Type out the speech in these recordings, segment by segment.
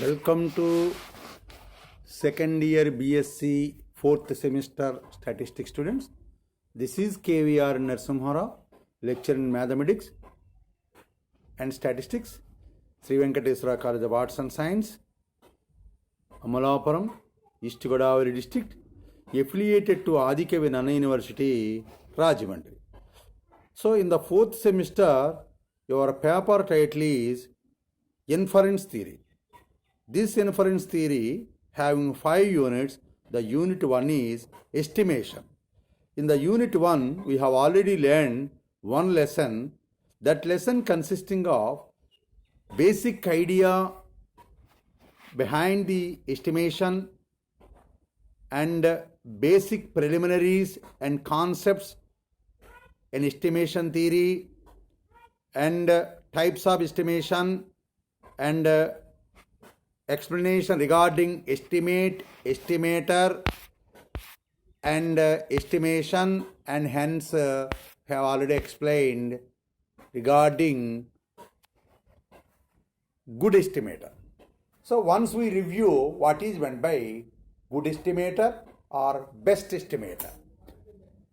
Welcome to second year BSc fourth semester statistics students. This is KVR Narsimhara, lecturer in mathematics and statistics, Sri Venkateswara College of Arts and Science, Amalapuram, East Godavari district, affiliated to Adikavi Nana University, Rajahmundry. So in the fourth semester, your paper title is Inference Theory. This inference theory having 5 units. The unit 1 is estimation. In the unit 1, we have already learned one lesson. That lesson consisting of basic idea behind the estimation and basic preliminaries and concepts in estimation theory and types of estimation and explanation regarding estimate, estimator and estimation, and hence have already explained regarding good estimator. So once we review what is meant by good estimator or best estimator.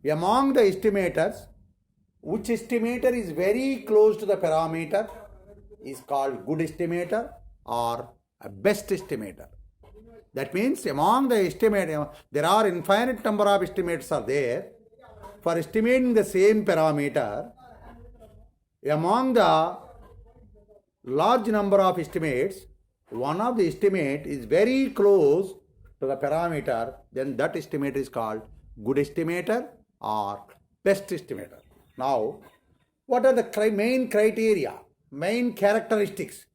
Among the estimators, which estimator is very close to the parameter is called good estimator or a best estimator. That means among the estimator, there are infinite number of estimates are there. For estimating the same parameter, among the large number of estimates, one of the estimate is very close to the parameter, then that estimator is called good estimator or best estimator. Now, what are the main criteria, main characteristics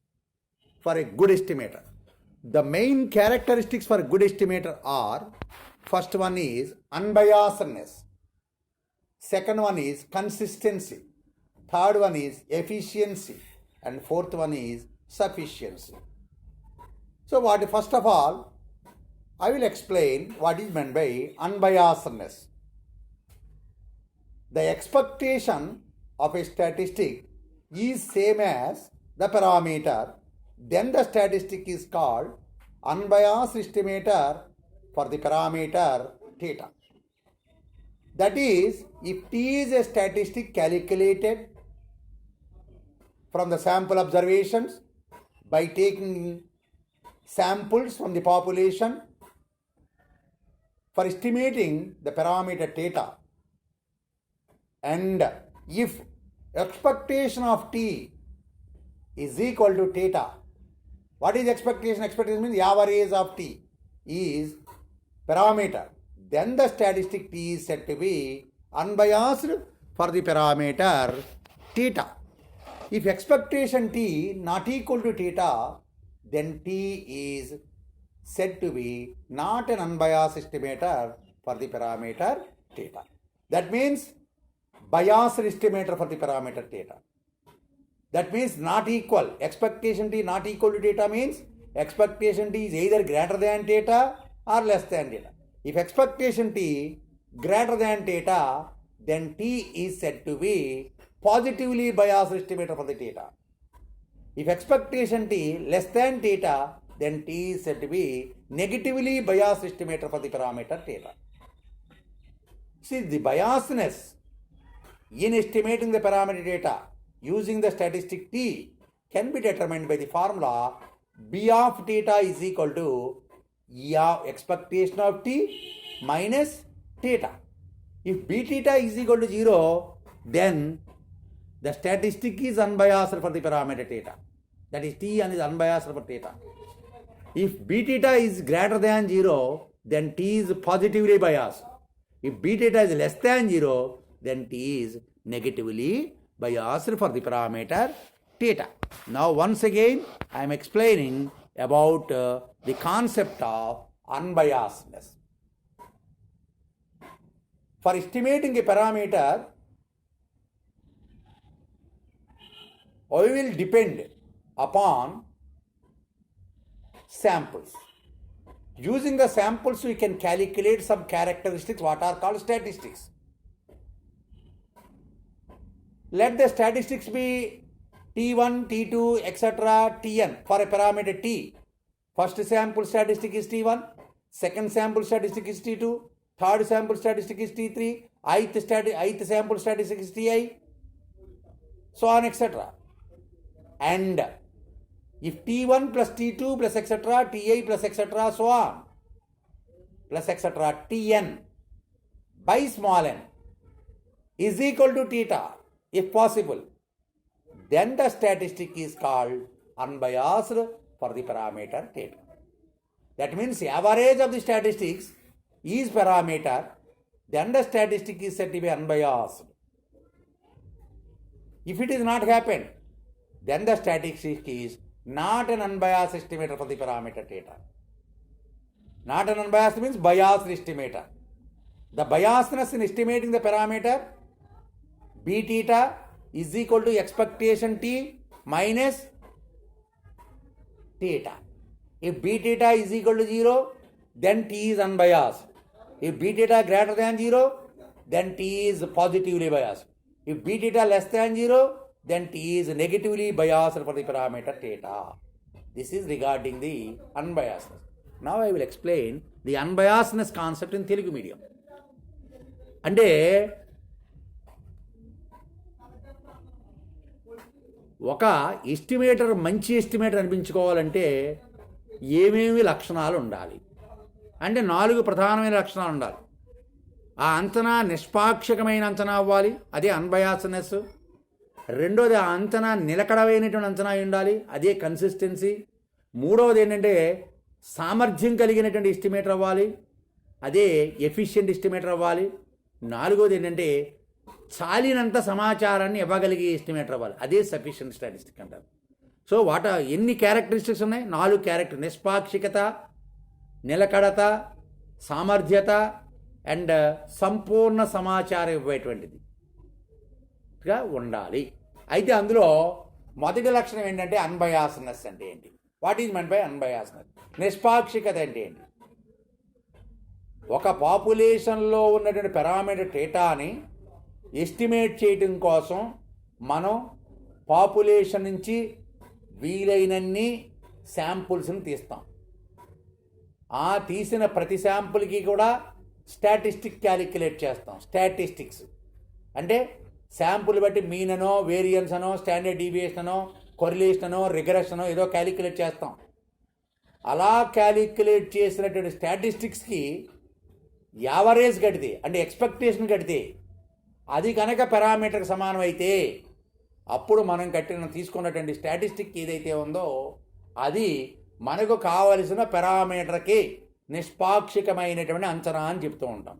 for a good estimator? The main characteristics for a good estimator are, first one is unbiasedness, second one is consistency, third one is efficiency, and fourth one is sufficiency. So first of all, I will explain what is meant by unbiasedness. The expectation of a statistic is same as the parameter, then the statistic is called unbiased estimator for the parameter theta. That is, if T is a statistic calculated from the sample observations by taking samples from the population for estimating the parameter theta, and if expectation of T is equal to theta. What is expectation? Expectation means the average of T is parameter. Then the statistic T is said to be unbiased for the parameter theta. If expectation T not equal to theta, then T is said to be not an unbiased estimator for the parameter theta. That means biased estimator for the parameter theta. That means not equal. Expectation T not equal to theta means expectation T is either greater than theta or less than theta. If expectation T greater than theta, then T is said to be positively biased estimator for the theta. If expectation T less than theta, then T is said to be negatively biased estimator for the parameter theta. See, the biasness in estimating the parameter theta using the statistic T can be determined by the formula B of theta is equal to E of expectation of T minus theta. If B theta is equal to 0, then the statistic is unbiased for the parameter theta. That is T and is unbiased for theta. If B theta is greater than 0, then T is positively biased. If B theta is less than 0, then T is negatively biased for the parameter theta. Now once again I am explaining about the concept of unbiasedness. For estimating a parameter, we will depend upon samples. Using the samples we can calculate some characteristics what are called statistics. Let the statistics be T1, T2, etc., Tn for a parameter T. First sample statistic is T1, second sample statistic is T2, third sample statistic is T3, eighth sample statistic is Ti, so on etc. And if T1 plus T2 plus etc., Ti plus etc., so on, plus etc., Tn by small n is equal to theta, if possible, then the statistic is called unbiased for the parameter theta. That means average of the statistics is parameter, then the statistic is said to be unbiased. If it is not happened, then the statistic is not an unbiased estimator for the parameter theta. Not an unbiased means biased estimator. The biasness in estimating the parameter b theta is equal to expectation t minus theta. If b theta is equal to 0, then t is unbiased. If b theta greater than 0, then t is positively biased. If b theta less than 0, then t is negatively biased for the parameter theta. This is regarding the unbiasedness. Now I will explain the unbiasedness concept in Telugu medium. అంటే ఒక estimator మంచి estimator అనిపించుకోవాలంటే ఏమేమి లక్షణాలు ఉండాలి అంటే 4 ప్రధానమైన లక్షణాలు ఉండాలి. ఆ అంచనా నిష్పాక్షికమైన అంచనా అవ్వాలి, అదే అన్బయాస్నెస్. రెండోది ఆ అంచనా నిలకడైనటువంటి అంచనా ఉండాలి, అదే కన్సిస్టెన్సీ. మూడవది ఏంటంటే సామర్థ్యం కలిగినటువంటి ఎస్టిమేటర్ అవ్వాలి, అదే ఎఫిషియెంట్ ఎస్టిమేటర్ అవ్వాలి. నాలుగోది ఏంటంటే చాలినంత సమాచారాన్ని ఇవ్వగలిగే ఎస్టిమేటర్ అవ్వాలి, అదే సఫిషియెంట్ స్టాటిస్టిక్ అంటారు. సో ఎన్ని క్యారెక్టరిస్టిక్స్ ఉన్నాయి? 4 క్యారెక్టర్: నిష్పాక్షికత, నిలకడత, సామర్థ్యత అండ్ సంపూర్ణ సమాచారం ఇవ్వేటువంటిదిగా ఉండాలి. అయితే అందులో మొదటి లక్షణం ఏంటంటే అన్బయాస్నెస్ అంటే ఏంటి? What is meant by unbiasedness? నిష్పాక్షికత అంటే ఏంటి? ఒక పాపులేషన్లో ఉన్నటువంటి పారామీటర్ డేటాని ఎస్టిమేట్ చేయటం కోసం మనం పాపులేషన్ నుంచి వీలైనన్ని శాంపుల్స్ని తీస్తాం. ఆ తీసిన ప్రతి శాంపుల్కి కూడా స్టాటిస్టిక్ క్యాలిక్యులేట్ చేస్తాం. స్టాటిస్టిక్స్ అంటే శాంపుల్ బట్టి మీన్ అనో, వేరియన్స్ అనో, స్టాండర్డ్ డీవియేషన్ అనో, కొరిలేషన్ అనో, రిగ్రెషన్ అనో ఏదో క్యాలిక్యులేట్ చేస్తాం. అలా క్యాలిక్యులేట్ చేసినటువంటి స్టాటిస్టిక్స్కి యావరేజ్ కడితే అంటే ఎక్స్పెక్టేషన్ కడితే అది కనుక పారామీటర్కి సమానం అయితే అప్పుడు మనం తీసుకున్నటువంటి స్టాటిస్టిక్ ఏదైతే ఉందో అది మనకు కావలసిన పారామీటర్కి నిష్పాక్షికమైనటువంటి అంచనా అని చెప్తూ ఉంటాం.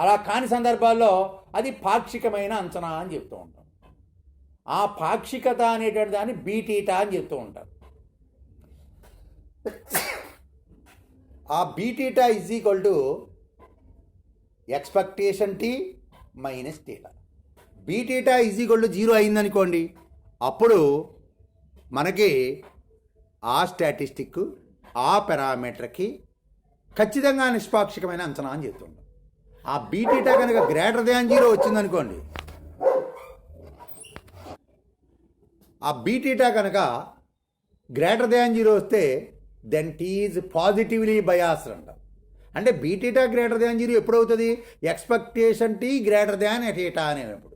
అలా కాని సందర్భాల్లో అది పాక్షికమైన అంచనా అని చెప్తూ ఉంటాం. ఆ పాక్షికత అనేటువంటి దాన్ని బీటీటా అని చెప్తూ ఉంటారు. ఆ B theta is equal to expectation T minus theta. B theta is equal to 0 అయిందనుకోండి, అప్పుడు మనకి ఆ స్టాటిస్టిక్ ఆ పారామీటర్కి ఖచ్చితంగా నిష్పాక్షికమైన అంచనా అని చెప్తుంటాం. ఆ బీటీటా కనుక గ్రేటర్ దాన్ 0 వచ్చిందనుకోండి, ఆ బీటీటా కనుక గ్రేటర్ దాన్ 0 వస్తే then T is positively biased అంటాం. అంటే బీటీటా గ్రేటర్ దాన్ 0 ఎప్పుడు అవుతుంది? Expectation T greater than theta అనేటప్పుడు.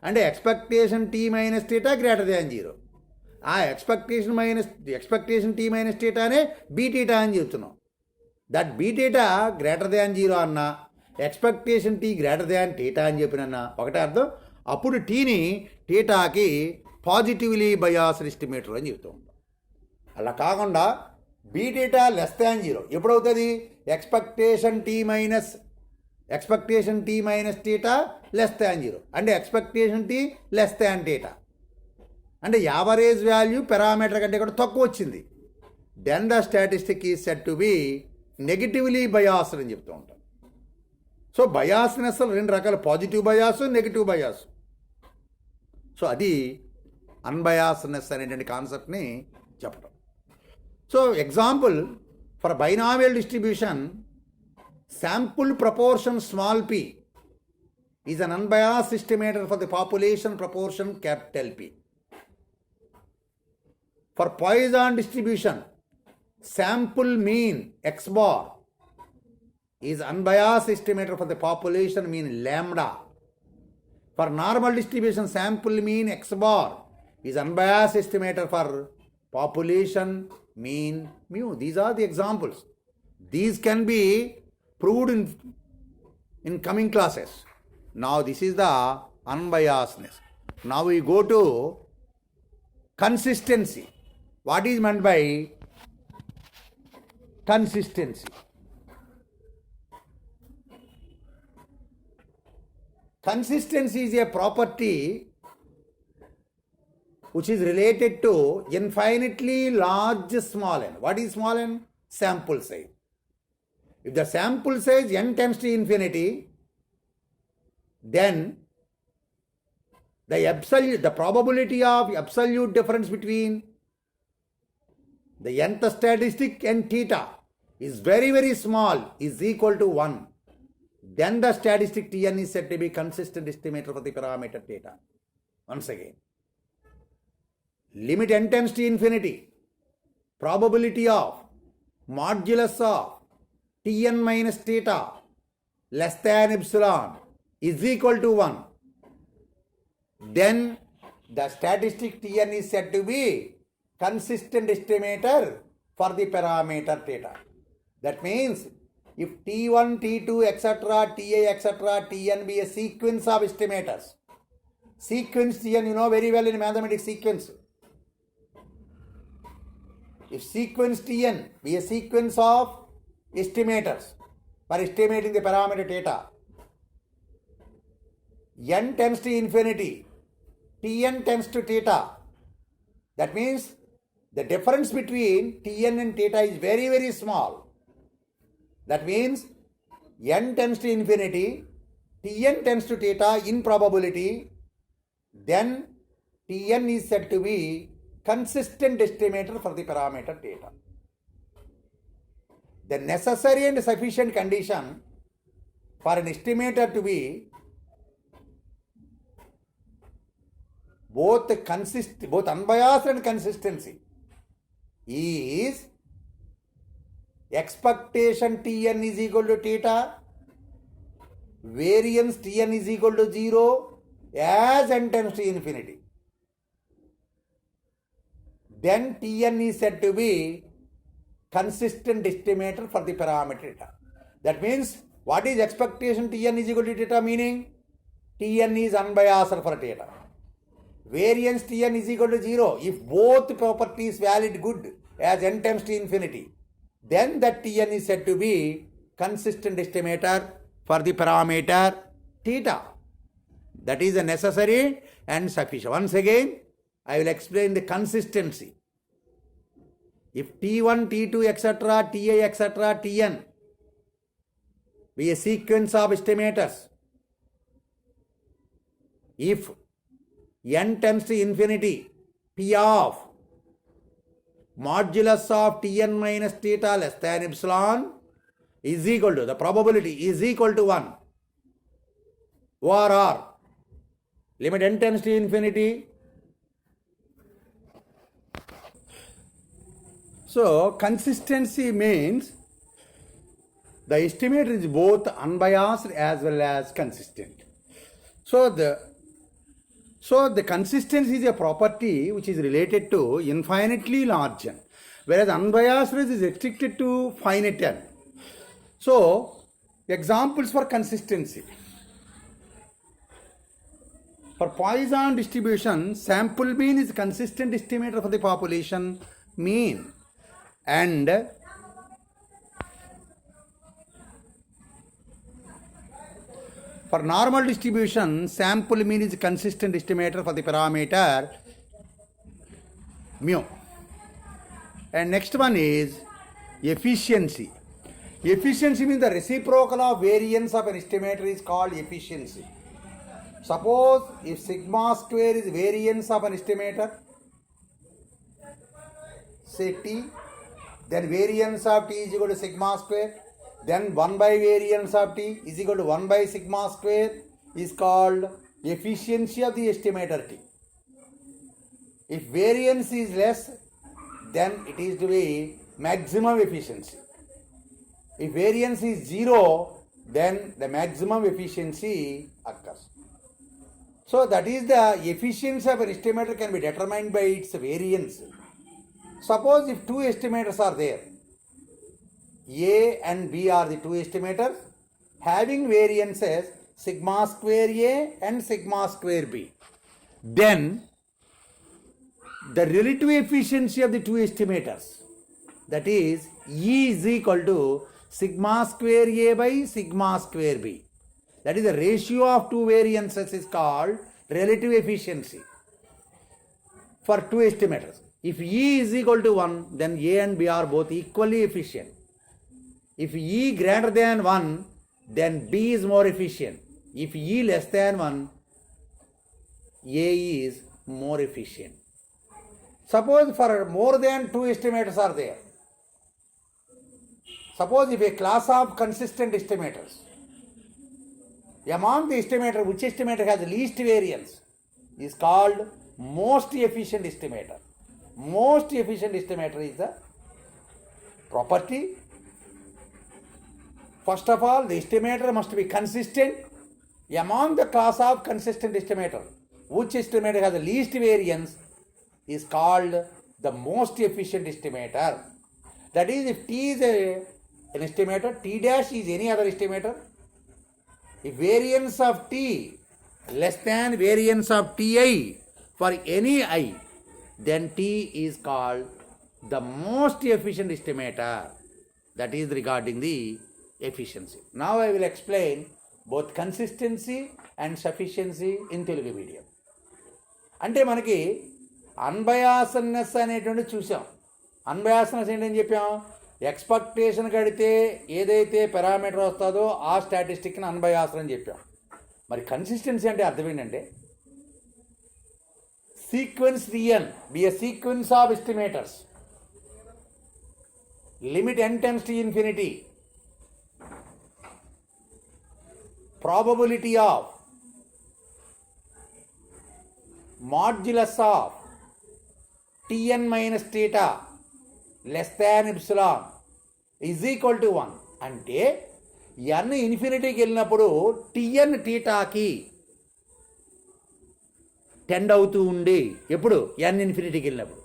అంటే expectation T minus theta greater than 0. ఆ ఎక్స్పెక్టేషన్ టీ మైనస్ టీటానే బీటీటా అని చెప్తున్నాం. దట్ బీటీటా గ్రేటర్ దాన్ 0 అన్నా, expectation T greater than theta అని చెప్పినన్నా ఒకటే అర్థం. అప్పుడు టీని టీటాకి పాజిటివ్లీ బయాస్డ్ ఎస్టిమేటర్ అని చెప్తూ ఉంటాం. అలా కాకుండా బీటీటా లెస్ దాన్ 0 ఎప్పుడవుతుంది? Expectation T minus theta less than 0 అంటే expectation T less than theta అంటే యావరేజ్ వాల్యూ పారామీటర్ కంటే కూడా తక్కువ వచ్చింది. Then the statistic is said to be negatively biased అని చెప్తూ ఉంటాం. సో బయాస్నెస్ 2 రకాల: positive bias, negative bias. So అది అన్బయాస్నెస్ అనేటువంటి కాన్సెప్ట్ని చెప్పడం. So example for binomial distribution, sample proportion small p is an unbiased estimator for the population proportion capital P. For Poisson distribution, sample mean x bar is unbiased estimator for the population mean lambda. For normal distribution, sample mean x bar is unbiased estimator for population mean mu. These are the examples. These can be proved in coming classes. Now this is the unbiasedness. Now we go to consistency. What is meant by consistency? Consistency is a property which is related to infinitely large small n. What is small n? Sample size. If the sample size n tends to infinity, then the probability of absolute difference between the nth statistic and theta is very, very small, is equal to 1. Then the statistic Tn is said to be consistent estimator for the parameter theta. Once again, limit n tends to infinity, probability of modulus of Tn minus theta less than epsilon is equal to 1. Then the statistic Tn is said to be consistent estimator for the parameter theta. That means if T1, T2, etc., Ta, etc., Tn be a sequence of estimators. Sequence Tn, you know very well in mathematics, sequence. If sequence Tn be a sequence of estimators for estimating the parameter theta, n tends to infinity, Tn tends to theta. That means the difference between Tn and theta is very, very small. That means n tends to infinity, Tn tends to theta in probability, then Tn is said to be consistent estimator for the parameter theta. The necessary and sufficient condition for an estimator to be both unbiased and consistency is expectation Tn is equal to theta, variance Tn is equal to 0 as n tends to infinity. Then Tn is said to be consistent estimator for the parameter theta. That means what is expectation Tn is equal to theta, meaning Tn is unbiased for theta. Variance Tn is equal to 0 if both properties valid good as n tends to infinity. Then that Tn is said to be consistent estimator for the parameter theta. That is a necessary and sufficient. Once again, I will explain the consistency. If T1, T2, etc., Ta, etc., Tn be a sequence of estimators, if n tends to infinity, P of modulus of Tn minus theta less than epsilon is equal to, the probability is equal to 1. ORR, limit n tends to infinity. So consistency means the estimator is both unbiased as well as consistent. So the consistency is a property which is related to infinitely large n, whereas unbiased is restricted to finite n. So examples for consistency. For Poisson distribution, sample mean is consistent estimator for the population mean, and for normal distribution, sample mean is consistent estimator for the parameter mu. And next one is efficiency. Efficiency means the reciprocal of variance of an estimator is called efficiency. Suppose if sigma square is variance of an estimator, say t, then variance of t is equal to sigma square, then 1 by variance of t is equal to 1 by sigma square is called efficiency of the estimator t. If variance is less, then it is to be maximum efficiency. If variance is 0, then the maximum efficiency occurs. So that is the efficiency of an estimator can be determined by its variance. Suppose if two estimators are there, A and B are the two estimators having variances sigma square A and sigma square B. Then the relative efficiency of the two estimators, that is E is equal to sigma square A by sigma square B. That is the ratio of two variances is called relative efficiency for two estimators. If E is equal to 1, then A and B are both equally efficient. If E greater than 1, then B is more efficient. If E less than 1, A is more efficient. Suppose for more than two estimators are there. Suppose if a class of consistent estimators, among the estimator, which estimator has the least variance is called most efficient estimator. Most efficient estimator is the property. First of all, the estimator must be consistent. Among the class of consistent estimator, which estimator has the least variance is called the most efficient estimator. That is, if T is an estimator, T dash is any other estimator. If variance of T less than variance of Ti for any I, then T is called the most efficient estimator. That is regarding the efficiency. Now I will explain both consistency and sufficiency in Telugu medium. అంటే మనకి అన్బయాస్నెస్ అనేటువంటి చూసాం. అన్బయాస్నెస్ ఏంటని చెప్పాం? Expectation కడితే ఏదైతే parameter వస్తుందో ఆ స్టాటిస్టిక్ని అన్బయాస్డ్ అని చెప్పాం. మరి కన్సిస్టెన్సీ అంటే అర్థం ఏంటంటే సీక్వెన్స్ రియన్ be a sequence of estimators, limit n tends to infinity, probability of modulus of Tn minus theta less than epsilon is equal to 1. అంటే n ఇన్ఫినిటీకి వెళ్ళినప్పుడు Tn థీటాకి టెండ్ అవుతూ ఉండి ఎప్పుడు n ఇన్ఫినిటీకి వెళ్ళినప్పుడు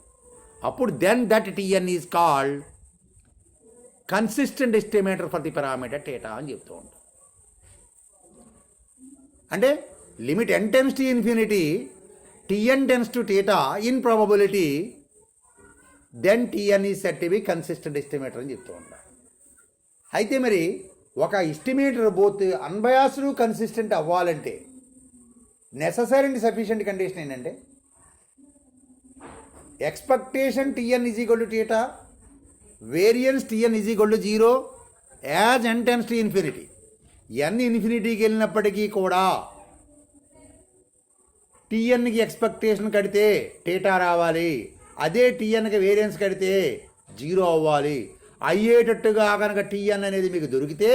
అప్పుడు then that Tn is called consistent estimator for the parameter theta అని చెప్తూ ఉంటాం. అంటే limit n tends to infinity, Tn tends to theta in probability, then Tn is said to be consistent estimator అని చెప్తూ ఉంటాం. అయితే మరి ఒక ఎస్టిమేటర్ బోత్ అన్బయాస్డ్ కన్సిస్టెంట్ అవ్వాలంటే నెససరీ అండ్ సఫిషియంట్ కండిషన్ ఏంటంటే expectation Tn is equal to theta, variance Tn is equal to 0 as n tends to infinity. n ఇన్ఫినిటీకి వెళ్ళినప్పటికీ కూడా Tnకి expectation కడితే theta రావాలి, అదే Tnకి వేరియన్స్ కడితే 0 అవ్వాలి. అయ్యేటట్టుగా కనుక Tn అనేది మీకు దొరికితే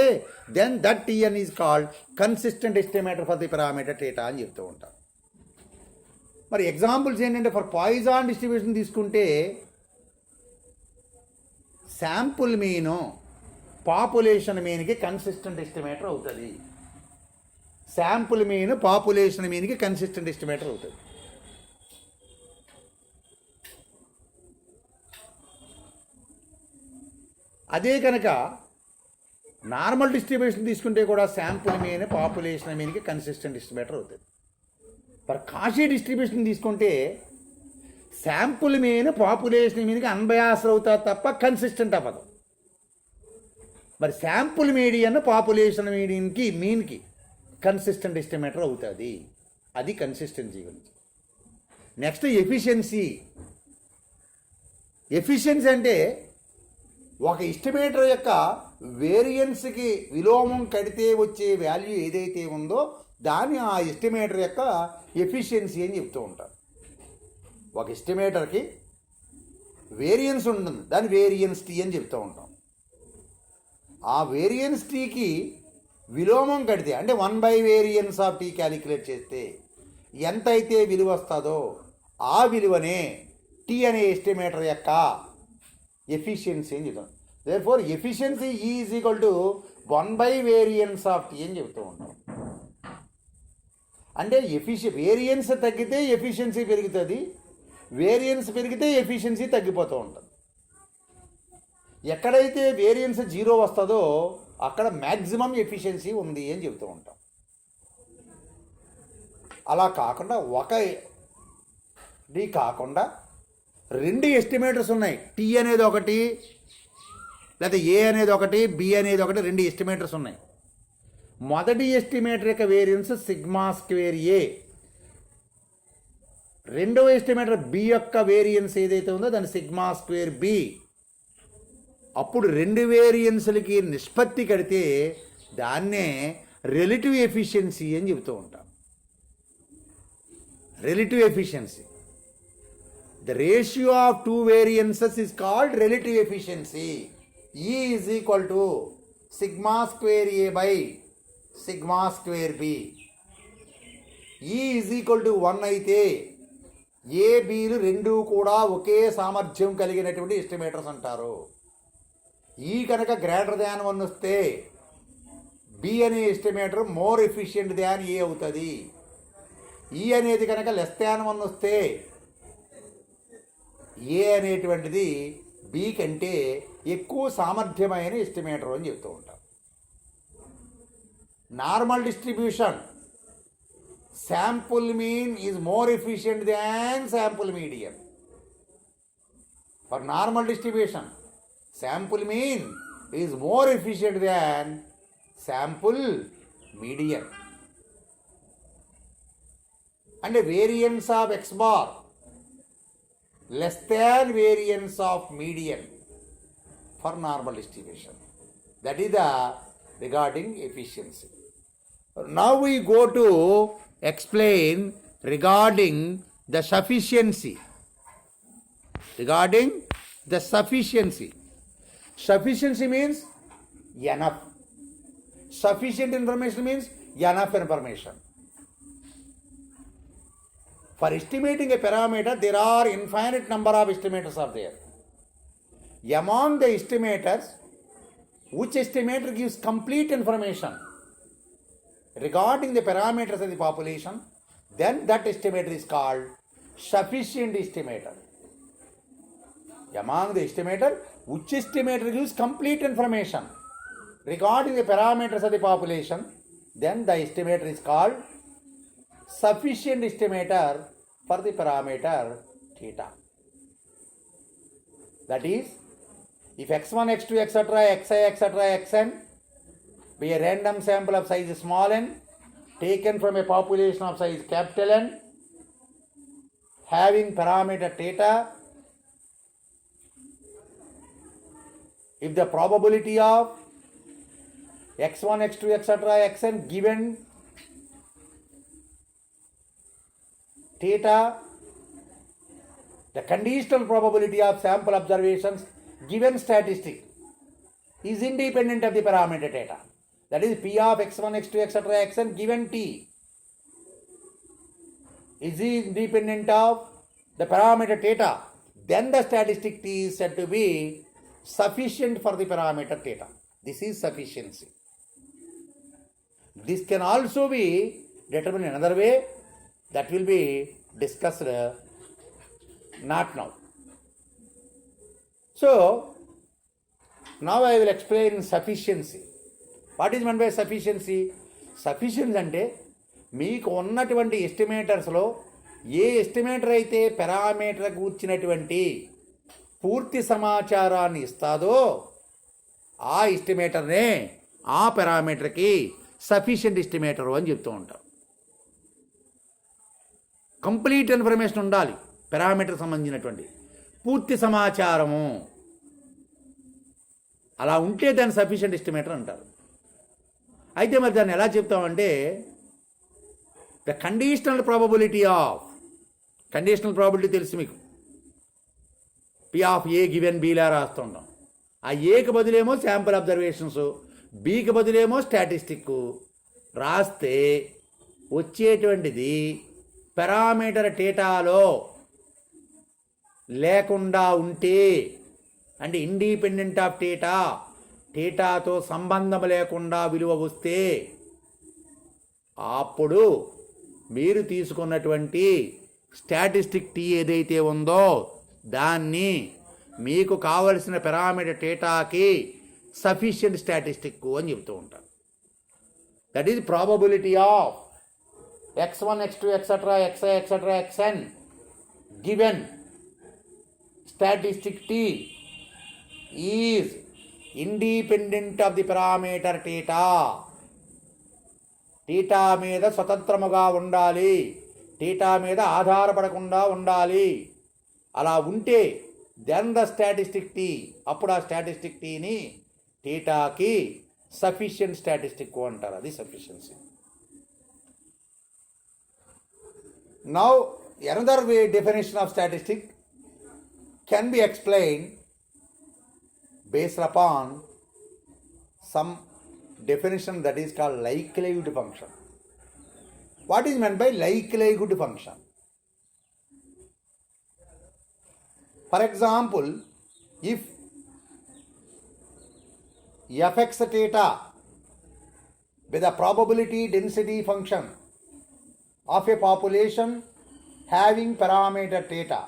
then that Tn is called consistent estimator for the parameter theta అని చెప్తూ ఉంటాం. మరి ఎగ్జాంపుల్స్ ఏంటంటే ఫర్ పాయిజాన్ డిస్ట్రిబ్యూషన్ తీసుకుంటే శాంపుల్ మీన్ పాపులేషన్ మీన్కి కన్సిస్టెంట్ ఎస్టిమేటర్ అవుతుంది. శాంపుల్ మీన్ పాపులేషన్ మీన్కి కన్సిస్టెంట్ ఎస్టిమేటర్ అవుతుంది. అదే కనుక నార్మల్ డిస్ట్రిబ్యూషన్ తీసుకుంటే కూడా శాంపుల్ మీన్ పాపులేషన్ మీన్కి కన్సిస్టెంట్ ఎస్టిమేటర్ అవుతుంది. ఫర్ కాషీ డిస్ట్రిబ్యూషన్ తీసుకుంటే శాంపుల్ మీన్ పాపులేషన్ మీన్కి అన్బయాస్డ్ అవుతుంది తప్ప కన్సిస్టెంట్ అవ్వదు. మరి శాంపుల్ మీడియన్ పాపులేషన్ మీన్కి కన్సిస్టెంట్ ఎస్టిమేటర్ అవుతుంది. అది కన్సిస్టెన్సీ గురించి. Next efficiency. ఎఫిషియన్సీ అంటే ఒక ఎస్టిమేటర్ యొక్క వేరియన్స్కి విలోమం కడితే వచ్చే వాల్యూ ఏదైతే ఉందో దాన్ని ఆ ఎస్టిమేటర్ యొక్క ఎఫిషియన్సీ అని చెప్తూ ఉంటారు. ఒక ఎస్టిమేటర్కి వేరియన్స్ ఉంటుంది, దాన్ని వేరియన్స్ టీ అని చెప్తూ ఉంటాం. ఆ వేరియన్స్ టీకి విలోమం కడితే అంటే 1/వేరియన్స్ ఆఫ్ టీ క్యాలిక్యులేట్ చేస్తే ఎంత అయితే విలువ వస్తుందో ఆ విలువనే టీ అనే ఎస్టిమేటర్ యొక్క ఎఫిషియన్సీ అని చెప్తాం. Therefore efficiency E is equal to 1/variance of T అని చెప్తూ ఉంటాం. అంటే వేరియన్స్ తగ్గితే ఎఫిషియన్సీ పెరుగుతుంది, వేరియన్స్ పెరిగితే ఎఫిషియన్సీ తగ్గిపోతూ ఉంటుంది. ఎక్కడైతే వేరియన్స్ 0 వస్తుందో అక్కడ మ్యాక్సిమం ఎఫిషియన్సీ ఉంది అని చెప్తూ ఉంటాం. అలా కాకుండా కాకుండా 2 ఎస్టిమేటర్స్ ఉన్నాయి. టీ అనేది ఒకటి, లేదా ఏ అనేది ఒకటి, బి అనేది ఒకటి, 2 ఎస్టిమేటర్స్ ఉన్నాయి. మొదటి ఎస్టిమేటర్ యొక్క వేరియన్స్ సిగ్మా స్క్వేర్ ఏ, రెండవ ఎస్టిమేటర్ బి యొక్క వేరియన్స్ ఏదైతే ఉందో దాన్ని సిగ్మా స్క్వేర్ బి. అప్పుడు 2 వేరియన్స్లకి నిష్పత్తి కడితే దాన్నే రిలేటివ్ ఎఫిషియన్సీ అని చెబుతూ ఉంటాం. Relative efficiency, the ratio of 2 variances is called relative efficiency. E is equal to sigma square A by sigma square B. E is equal to 1 అయితే ఏ బీలు 2 కూడా ఒకే సామర్థ్యం కలిగినటువంటి ఎస్టిమేటర్స్ అంటారు. ఈ కనుక గ్రేటర్ దాన్ 1 వస్తే బి అనే ఎస్టిమేటర్ మోర్ ఎఫిషియెంట్ దాన్ ఏ అవుతుంది. ఈ అనేది కనుక లెస్ దాన్ 1 వస్తే ఏ అనేటువంటిది బి కంటే ఎక్కువ సామర్థ్యమైన ఎస్టిమేటర్ అని చెప్తూ ఉంటాం. Normal distribution, sample mean is more efficient than sample median. For normal distribution sample mean is more efficient than sample median. And a variance of x bar less than variance of median for normal distribution. That is the regarding efficiency. Now we go to explain regarding the sufficiency. Regarding the sufficiency. Sufficiency means enough. Sufficient information means enough information. For estimating a parameter, there are infinite number of estimators are there. Among the estimators, which estimator gives complete information regarding the parameters of the population, then that estimator is called sufficient estimator. Among the estimator, which estimator gives complete information regarding the parameters of the population, then the estimator is called sufficient estimator for the parameter theta. That is, if x1, x2, etc., xi, etc., xn be a random sample of size small n taken from a population of size capital N having parameter theta, if the probability of x1, x2, etc., xn given theta, the conditional probability of sample observations given statistic is independent of the parameter theta. That is, P of x1, x2, etc., xn given t is independent of the parameter theta. Then the statistic t is said to be sufficient for the parameter theta. This is sufficiency. This can also be determined in another way that will be discussed not now. So, now I will explain sufficiency. What is meant by sufficiency? Sufficiency అంటే మీకు ఉన్నటువంటి ఎస్టిమేటర్స్లో ఏ estimator అయితే పారామీటర్కు వచ్చినటువంటి పూర్తి సమాచారాన్ని ఇస్తాదో ఆ ఎస్టిమేటర్నే ఆ పారామీటర్కి sufficient estimator అని చెప్తూ ఉంటారు. కంప్లీట్ ఇన్ఫర్మేషన్ ఉండాలి పారామీటర్ సంబంధించినటువంటి పూర్తి సమాచారము. అలా ఉంటే దాన్ని సఫిషియెంట్ ఎస్టిమేటర్ అంటారు. అయితే మరి దాన్ని ఎలా చెప్తామంటే the conditional probability of, conditional probability తెలుసు మీకు, పి ఆఫ్ ఏ గివెన్ బీలా రాస్తుంటాం. ఆ ఏకి బదులేమో శాంపుల్ అబ్జర్వేషన్స్, బీకి బదులేమో స్టాటిస్టిక్ రాస్తే వచ్చేటువంటిది పారామీటర్ డేటాలో లేకుండా ఉంటే అంటే ఇండిపెండెంట్ ఆఫ్ టీటా, టీటాతో సంబంధం లేకుండా విలువ వస్తే అప్పుడు మీరు తీసుకున్నటువంటి స్టాటిస్టిక్ టీ ఏదైతే ఉందో దాన్ని మీకు కావలసిన పారామీటర్ టీటాకి సఫిషియంట్ స్టాటిస్టిక్ అని చెప్తూ ఉంటారు. That is probability of x1, x2, etc., xi, etc., xn given statistic t is independent of the parameter theta. Theta మీద స్వతంత్రముగా ఉండాలి, టీటా మీద ఆధారపడకుండా ఉండాలి. అలా ఉంటే దెన్ ద స్టాటిస్టిక్ టీ, అప్పుడు ఆ స్టాటిస్టిక్ టీని టీటాకి సఫిషియంట్ స్టాటిస్టిక్ అంటారు. అది sufficiency. Now another way definition of statistic can be explained based upon some definition that is called likelihood function. What is meant by likelihood function? For example, if fx theta with a probability density function of a population having parameter theta,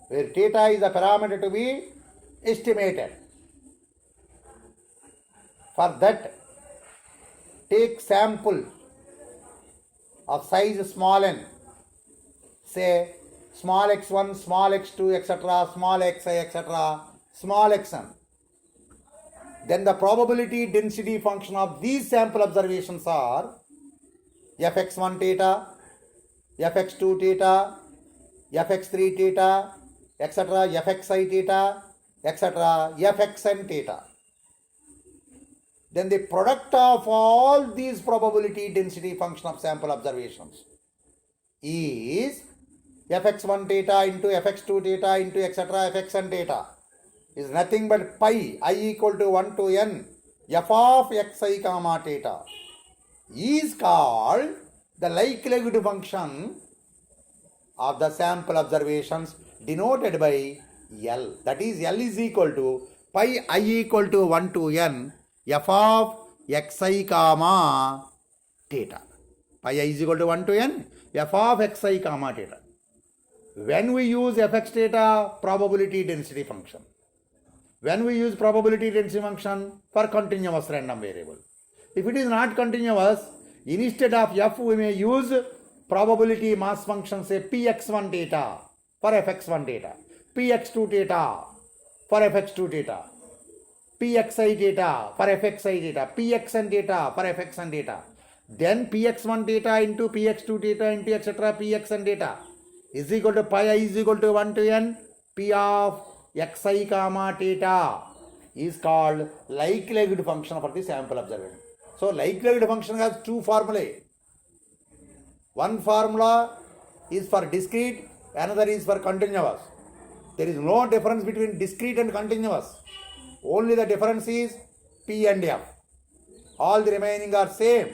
where theta is a parameter to be estimated. For that, take sample of size small n, say small x1, small x2, etc., small xi, etc., small xn. Then the probability density function of these sample observations are fx1 theta, fx2 theta, fx3 theta, etc., fxi theta, etc., fxn theta. Then the product of all these probability density function of sample observations is fx1 theta into fx2 theta into etc., fxn theta is nothing but pi I equal to 1 to n f of xi comma theta is called the likelihood function of the sample observations denoted by L. That is, L is equal to pi I equal to 1 to n f of xi comma theta. Pi I is equal to 1 to n f of xi comma theta. When we use fx theta probability density function, when we use probability density function for continuous random variable, if it is not continuous, instead of f we may use probability mass function, say px1 theta for fx1 theta, px2 theta for fx2 theta, pxi theta for fxi theta, pxn theta for fxn theta. Then px1 theta into px2 theta into etc., pxn theta is equal to pi I is equal to 1 to n p of xi comma theta is called likelihood function for the sample observation. So likelihood function has two formulae. One formula is for discrete, another is for continuous. There is no difference between discrete and continuous. Only the difference is P and F. All the remaining are same.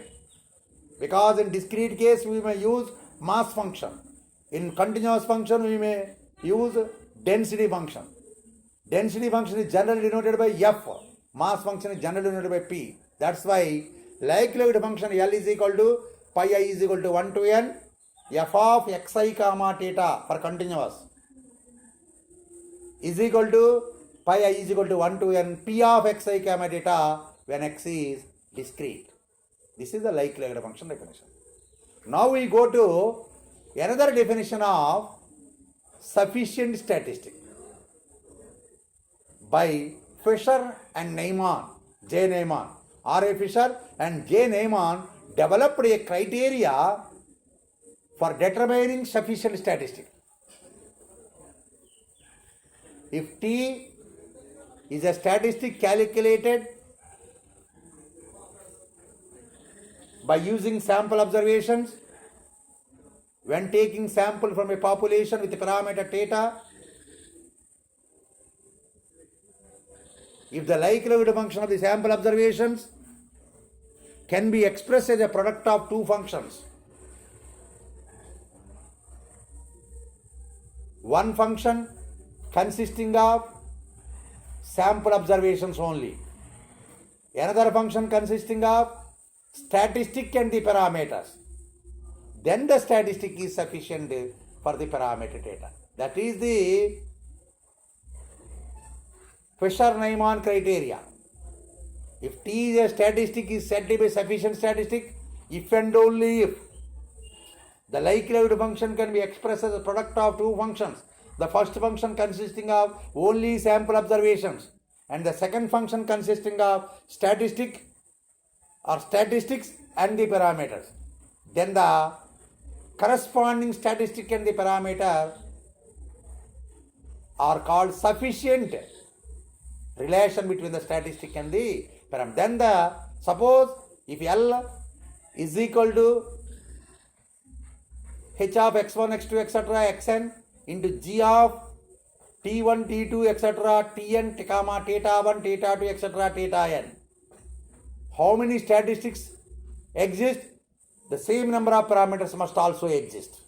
Because in discrete case we may use mass function. In continuous function we may use density function. Density function is generally denoted by F. Mass function is generally denoted by P. That's why likelihood function L is equal to pi I is equal to 1 to n f of xi comma theta for continuous is equal to pi I is equal to 1 to n p of xi comma theta when x is discrete. This is the likelihood function definition. Now we go to another definition of sufficient statistic by Fisher and Neyman, J. Neyman. R.A. Fisher and J. Neyman developed a criteria for determining sufficient statistic. If T is a statistic calculated by using sample observations, when taking sample from a population with the parameter theta, if the likelihood function of the sample observations can be expressed as a product of two functions, one function consisting of sample observations only. Another function consisting of statistic and the parameters. Then the statistic is sufficient for the parameter data. That is the Fisher-Neyman criteria. If T is a statistic, is said to be sufficient statistic if and only if the likelihood function can be expressed as a product of two functions. The first function consisting of only sample observations and the second function consisting of statistics and the parameters. Then the corresponding statistic and the parameter are called sufficient relation between the statistic and the parameter. Then suppose if L is equal to h of x1, x2, etc., xn into g of t1, t2, etc., tn, comma, theta 1, theta 2, etc., theta n. How many statistics exist? The same number of parameters must also exist.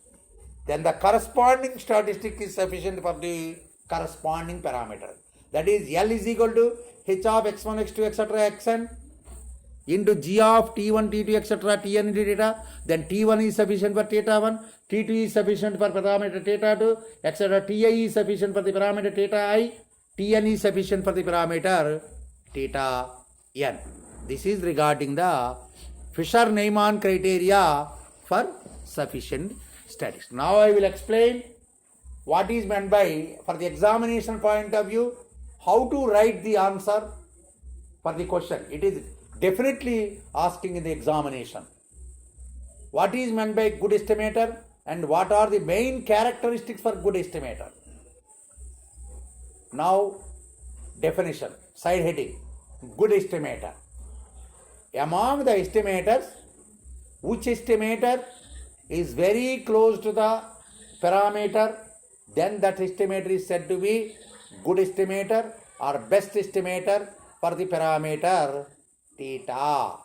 Then the corresponding statistic is sufficient for the corresponding parameter. That is, L is equal to h of x1, x2, etc., xn into g of t1, t2, etc., tn into theta. Then t1 is sufficient for theta 1, t2 is sufficient for parameter theta 2, etc. ti is sufficient for the parameter theta I, tn is sufficient for the parameter theta n. This is regarding the Fisher-Neyman criteria for sufficient statistics. Now I will explain what is meant by, for the examination point of view, how to write the answer for the question. It is definitely asking in the examination. What is meant by good estimator and what are the main characteristics for good estimator? Now, definition, side heading, good estimator. Among the estimators, which estimator is very close to the parameter, then that estimator is said to be good estimator or best estimator for the parameter theta.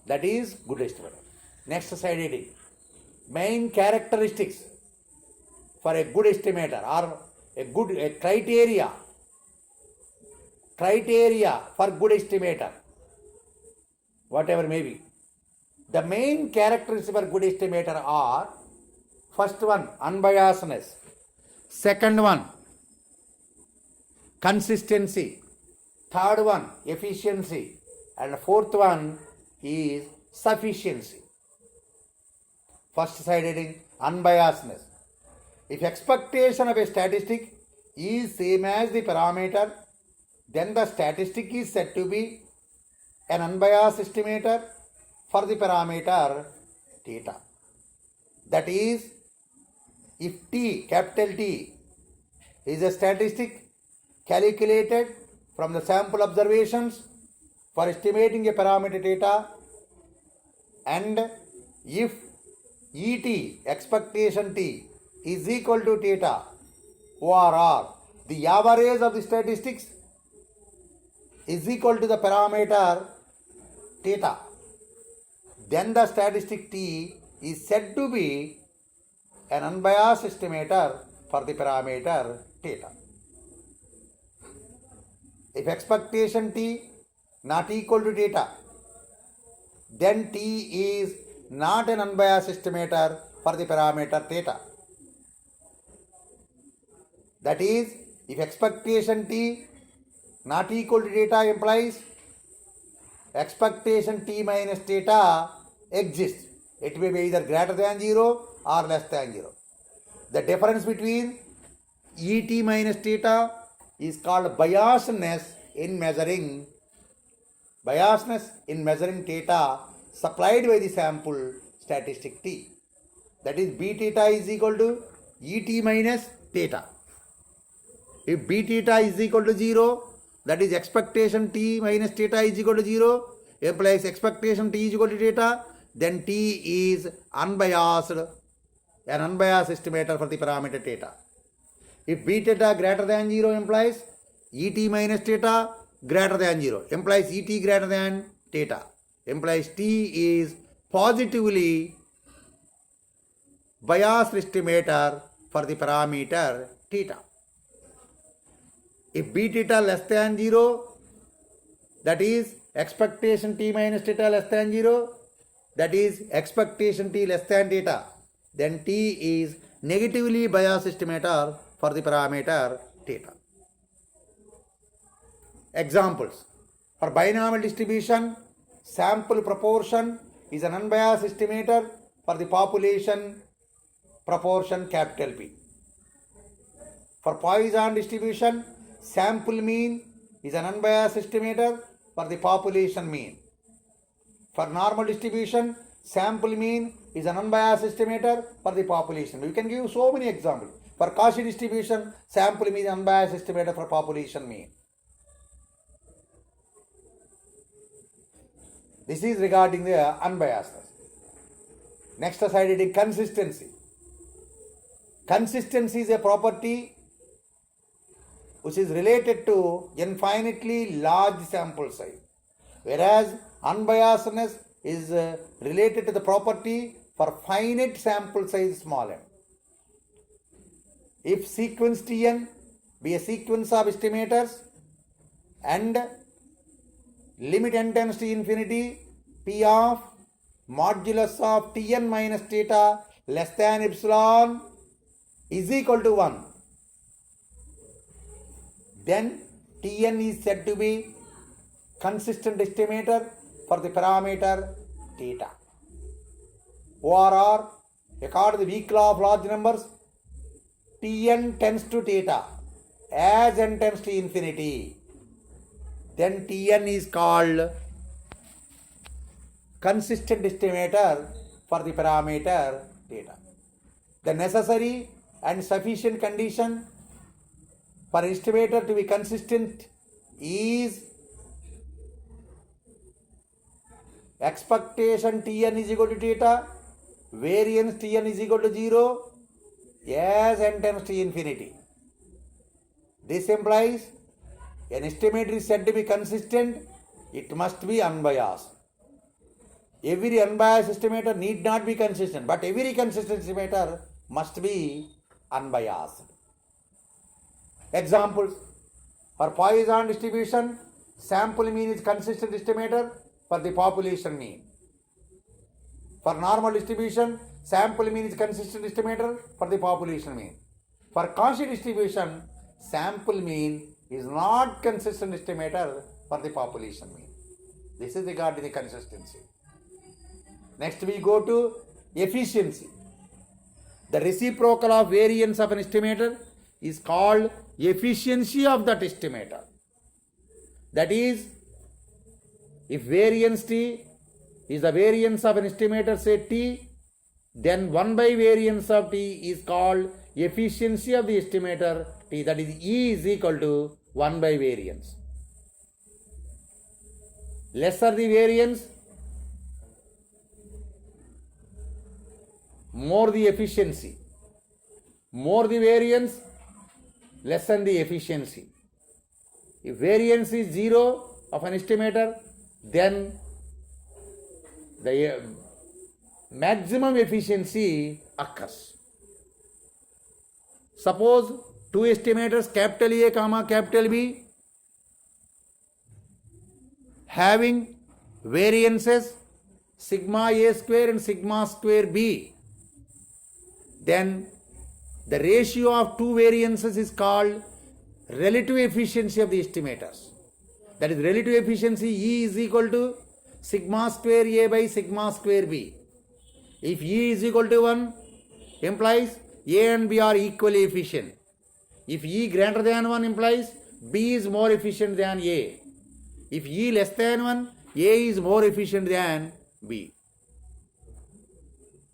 That is good estimator. Next side heading, main characteristics for a good estimator or a criteria for good estimator, whatever may be. The main characteristics for good estimator are: first one, unbiasedness; second one, consistency; third one, efficiency; and fourth one is sufficiency. First side heading, unbiasedness. If expectation of a statistic is same as the parameter, then the statistic is said to be an unbiased estimator for the parameter theta. That is, if T, capital T, is a statistic calculated from the sample observations for estimating a parameter theta, and if ET, expectation T, is equal to theta, ORR, the average of the statistics is equal to the parameter theta, then the statistic T is said to be an unbiased estimator for the parameter theta. If expectation T not equal to theta, then T is not an unbiased estimator for the parameter theta. That is, if expectation T not equal to theta implies expectation T minus theta exists. It may be either greater than 0 or less than 0. The difference between ET minus theta is called biasedness in measuring theta supplied by the sample statistic T. That is, B theta is equal to ET minus theta. If B theta is equal to 0, that is expectation T minus theta is equal to 0, implies expectation T is equal to theta, then T is unbiased, an unbiased estimator for the parameter theta. If B theta greater than 0 implies ET minus theta greater than 0, implies ET greater than theta, implies T is positively biased estimator for the parameter theta. If b theta less than 0, that is expectation t minus theta less than 0, that is expectation t less than theta, then t is negatively biased estimator for the parameter theta. Examples. For binomial distribution, sample proportion is an unbiased estimator for the population proportion capital P. For Poisson distribution, sample mean is an unbiased estimator for the population mean. For normal distribution, sample mean is an unbiased estimator for the population. We can give so many examples. For Cauchy distribution, sample mean is unbiased estimator for population mean. This is regarding the unbiasedness. Next side it is consistency. Consistency is a property which is related to infinitely large sample size, whereas unbiasedness is related to the property for finite sample size small m. If sequence Tn be a sequence of estimators and limit n tends to infinity, P of modulus of Tn minus theta less than epsilon is equal to 1, then Tn is said to be consistent estimator for the parameter theta. ORR, according to the weak law of large numbers, Tn tends to theta as n tends to infinity, then Tn is called consistent estimator for the parameter theta. The necessary and sufficient condition for estimator to be consistent is expectation Tn is equal to theta, variance Tn is equal to 0 as n tends to infinity. This implies an estimator is said to be consistent, it must be unbiased. Every unbiased estimator need not be consistent, but every consistent estimator must be unbiased. Examples. For Poisson distribution, sample mean is consistent estimator for the population mean. For normal distribution, sample mean is consistent estimator for the population mean. For Cauchy distribution, sample mean is not consistent estimator for the population mean. This is regarding the consistency. Next we go to efficiency. The reciprocal of variance of an estimator is called efficiency of that estimator. That is, if variance T is the variance of an estimator, say T, then 1 by variance of T is called efficiency of the estimator T, that is E is equal to 1 by variance. Lesser the variance, more the efficiency. More the variance, lessen the efficiency. If variance is 0 of an estimator, then the maximum efficiency occurs. Suppose two estimators capital A comma capital B having variances sigma A square and sigma square B, then the ratio of two variances is called relative efficiency of the estimators. That is, relative efficiency E is equal to sigma square A by sigma square B. If E is equal to 1, implies A and B are equally efficient. If E greater than 1, implies B is more efficient than A. If E less than 1, A is more efficient than B.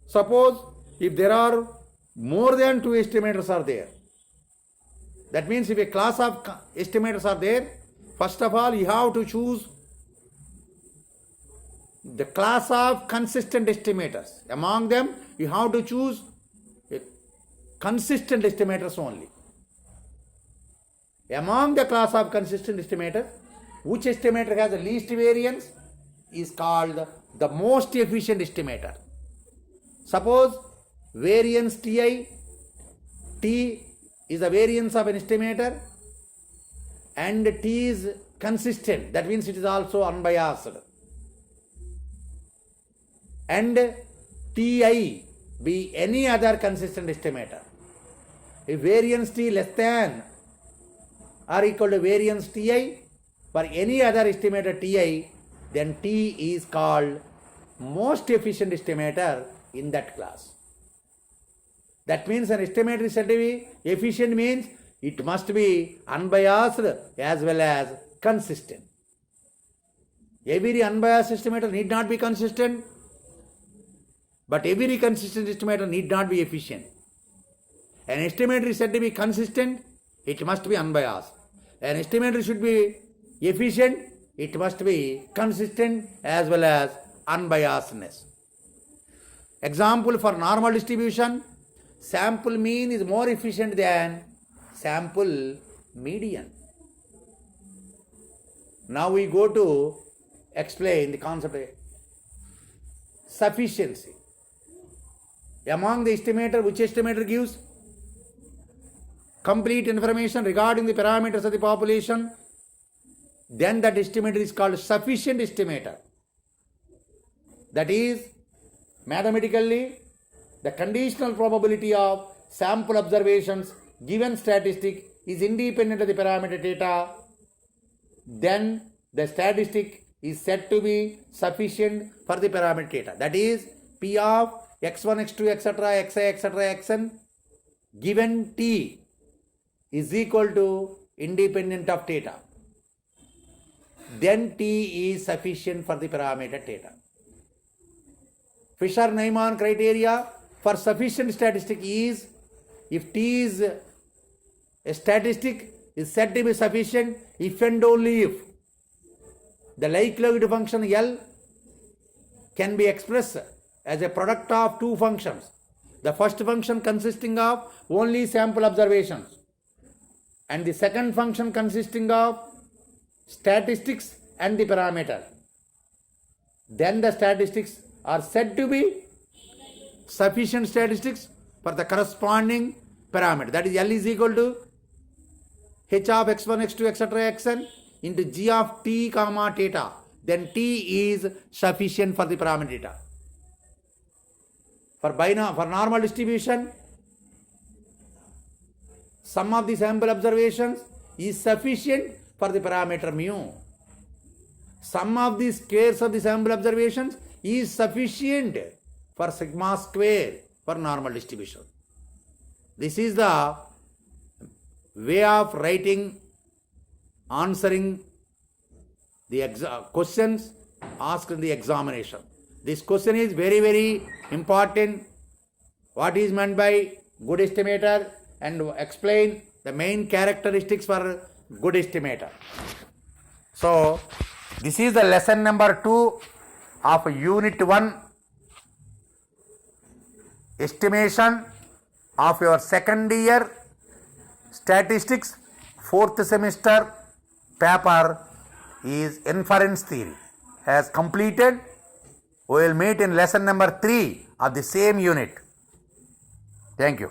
Suppose if there are more than two estimators are there, that means if a class of estimators are there, first of all you have to choose the class of consistent estimators. Among them you have to choose consistent estimators only. Among the class of consistent estimators, which estimator has the least variance is called the most efficient estimator. Suppose variance Ti T is the variance of an estimator and T is consistent. That means it is also unbiased. And Ti be any other consistent estimator. If variance T less than or equal to variance Ti for any other estimator Ti, then T is called most efficient estimator in that class. That means an estimator is said to be efficient means it must be unbiased as well as consistent. Every unbiased estimator need not be consistent, but every consistent estimator need not be efficient. An estimator is said to be consistent, it must be unbiased. An estimator should be efficient, it must be consistent as well as unbiasedness. Example for normal distribution, sample mean is more efficient than sample median. Now we go to explain the concept of sufficiency. Among the estimator, which estimator gives complete information regarding the parameters of the population, then that estimator is called sufficient estimator. That is, mathematically, the conditional probability of sample observations given statistic is independent of the parameter data, then the statistic is said to be sufficient for the parameter data. That is, P of x1, x2, etc., xi, etc., xn given T is equal to independent of theta. Then T is sufficient for the parameter theta. Fisher-Neyman criteria for sufficient statistic is if T is a statistic is said to be sufficient if and only if the likelihood function L can be expressed as a product of two functions. The first function consisting of only sample observations and the second function consisting of statistics and the parameter. Then the statistics are said to be sufficient statistics for the corresponding parameter. That is L is equal to h of x1, x2, etc., xn into g of t comma theta. Then T is sufficient for the parameter theta. For normal distribution, sum of the sample observations is sufficient for the parameter mu. Sum of the squares of the sample observations is sufficient for sigma square for normal distribution. This is the way of writing, answering the questions asked in the examination. This question is very, very important. What is meant by good estimator and explain the main characteristics for good estimator. So, this is the lesson number 2 of Unit 1, estimation of your second year statistics 4th semester paper is inference theory has completed. We will meet in lesson number 3 of the same unit. Thank you.